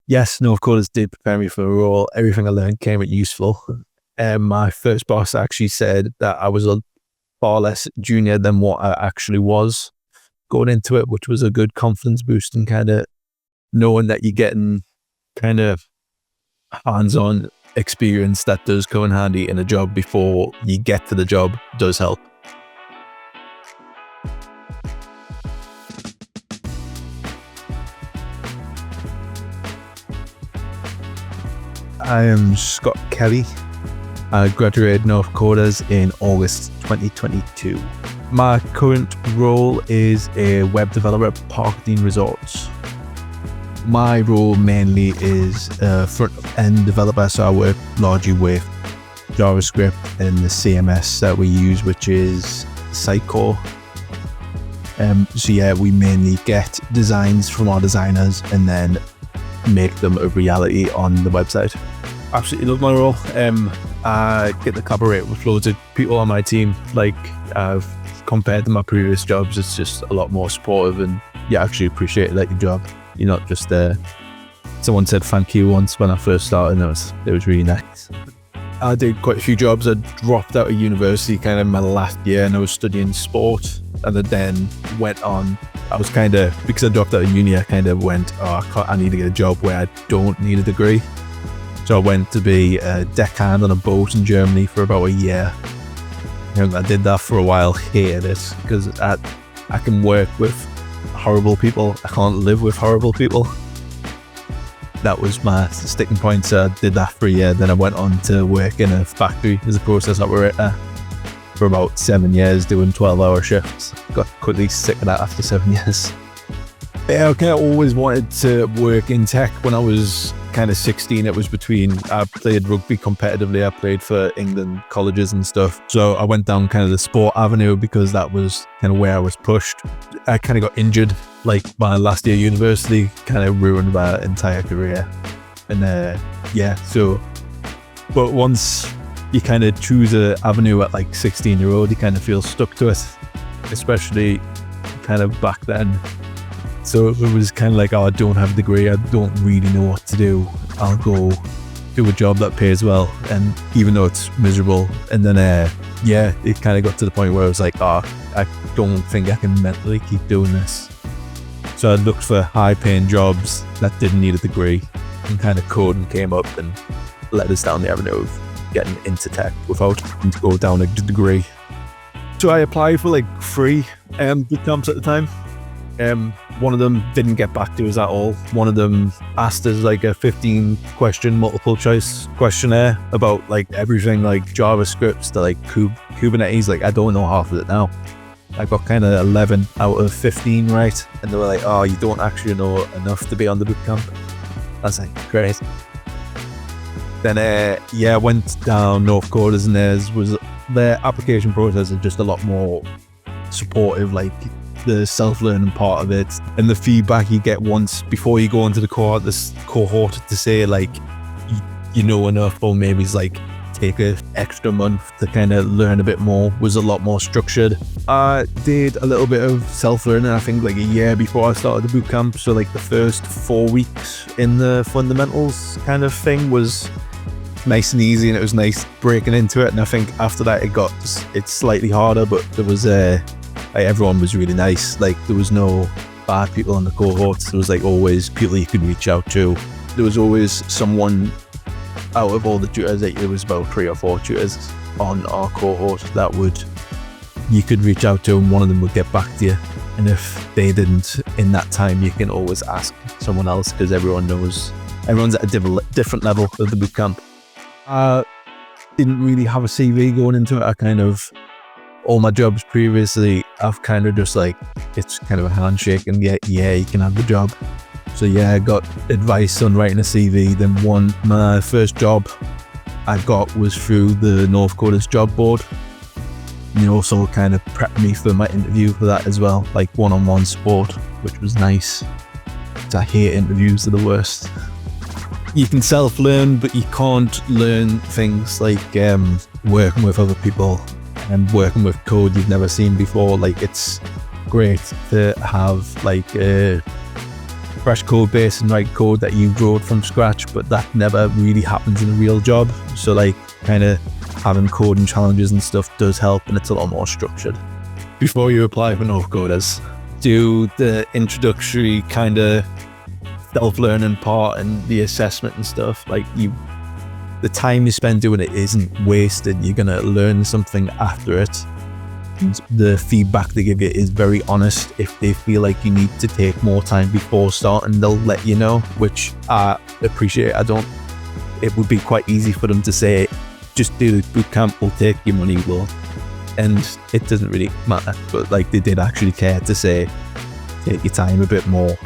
yes, Northcoders did prepare me for the role. Everything I learned came out useful. My first boss actually said that I was a far less junior than what I actually was going into it, which was a good confidence boost, and kind of knowing that you're getting kind of hands-on experience that does come in handy in a job before you get to the job does help. I am Scott Kelly. I graduated Northcoders in August 2022. My current role is a web developer at Parkdean Resorts. My role mainly is a front-end developer, so I work largely with JavaScript and the CMS that we use, which is Sitecore. So yeah, we mainly get designs from our designers and then make them a reality on the website. Absolutely love my role. I get to collaborate with loads of people on my team. Like, compared to my previous jobs, it's just a lot more supportive, and you actually appreciate your job. You're not just there. Someone said thank you once when I first started, and it was really nice. I did quite a few jobs. I dropped out of university kind of my last year, and I was studying sport, and then went on. I was kind of, because I dropped out of uni, I kind of went, I need to get a job where I don't need a degree. So I went to be a deckhand on a boat in Germany for about a year. And I did that for a while, hated it, because I can work with horrible people. I can't live with horrible people. That was my sticking point, so I did that for a year. Then I went on to work in a factory as a process operator for about 7 years, doing 12-hour shifts. Got quickly sick of that after 7 years. Yeah, I kind of always wanted to work in tech. When I was kind of 16, it was between, I played rugby competitively, I played for England colleges and stuff. So I went down kind of the sport avenue because that was kind of where I was pushed. I kind of got injured, like my last year of university kind of ruined my entire career. And but once you kind of choose an avenue at like 16-year-old, you kind of feel stuck to it, especially kind of back then. So it was kind of like, I don't have a degree, I don't really know what to do. I'll go do a job that pays well, and even though it's miserable. And then, it kind of got to the point where I was like, I don't think I can mentally keep doing this. So I looked for high-paying jobs that didn't need a degree, and kind of coding came up and led us down the avenue of getting into tech without having to go down a degree. So I applied for like 3 bootcamps at the time. One of them didn't get back to us at all. One of them asked us like a 15-question multiple choice questionnaire about like everything, like JavaScript to like Kubernetes. Like, I don't know half of it now. I got kind of 11 out of 15 right, and they were like, "Oh, you don't actually know enough to be on the bootcamp." I was like, "Great." Then I went down Northcoders, and their application process is just a lot more supportive, like the self-learning part of it, and the feedback you get once before you go into the cohort to say like you know enough, or maybe it's like take an extra month to kind of learn a bit more, was a lot more structured. I did a little bit of self-learning, I think like a year before I started the bootcamp. So like the first 4 weeks in the fundamentals kind of thing was nice and easy, and it was nice breaking into it. And I think after that it's slightly harder, but there was everyone was really nice. Like, there was no bad people on the cohorts. There was like always people you could reach out to. There was always someone out of all the tutors. Like, there was about 3 or 4 tutors on our cohort that you could reach out to, and one of them would get back to you. And if they didn't in that time, you can always ask someone else, because everyone's at a different level of the bootcamp. I didn't really have a CV going into it. All my jobs previously, I've kind of just like, it's kind of a handshake and you can have the job. So yeah, I got advice on writing a CV. Then my first job I got was through the Northcoders job board. And they also kind of prepped me for my interview for that as well, like one-on-one support, which was nice. I hate interviews, they're the worst. You can self-learn, but you can't learn things like working with other people and working with code you've never seen before. Like, it's great to have like a fresh code base and write code that you wrote from scratch, but that never really happens in a real job. So like kind of having coding challenges and stuff does help, and it's a lot more structured. Before you apply for Northcoders, do the introductory kind of self-learning part and the assessment and stuff. Like the time you spend doing it isn't wasted. You're gonna learn something after it. And the feedback they give you is very honest. If they feel like you need to take more time before starting, they'll let you know, which I appreciate. It would be quite easy for them to say, just do bootcamp, we'll take your money, and it doesn't really matter. But like they did actually care to say, take your time a bit more.